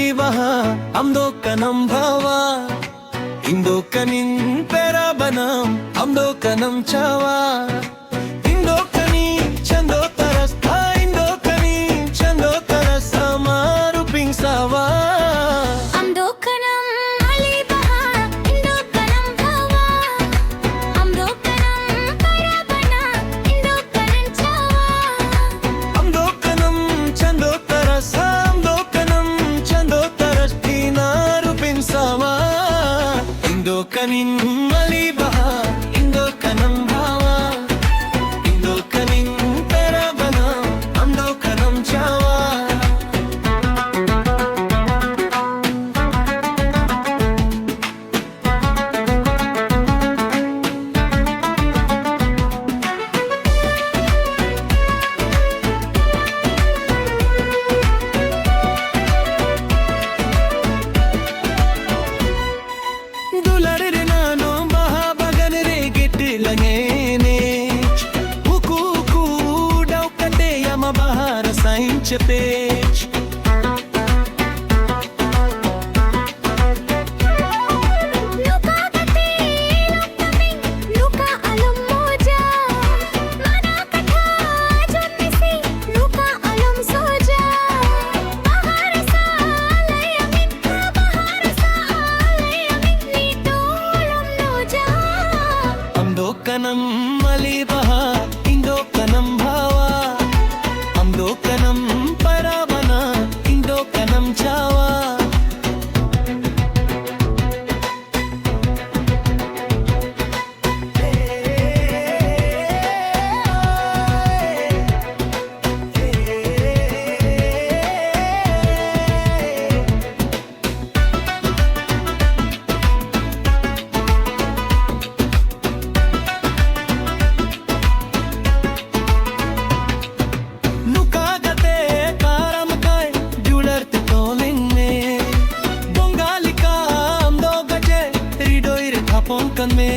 malibaha amdo kanam bhawa indo kanin perabanam amdo kanam chawa indo kani chando taras indo kani chando taras amaru ping sawa amdo kanam malibaha indo kanam bhawa amdo kanam parabana indo kanan chawa amdo kanam chando taras amdo kanam chando taras dinaru ping sawa indo kanin malibaha indo kanam bhawa indo kanin perabana amdo kanam chawa दुलर रे नानो बहा बगन रे Git लगेने हुकू कू डौकते यम बहार साइंच पेच luka gate loktaming luka alum moja mana katha jonnisi luka alum soja bahar sa alayamin bahar sa alayamin ni dolum noja amdo kanam malibaha indo kanam bhawa amdo kanam parabana indo kanam chawa Luka gate karam kai jular te tolin me bongalika amdo gaje ridoir thapon kan me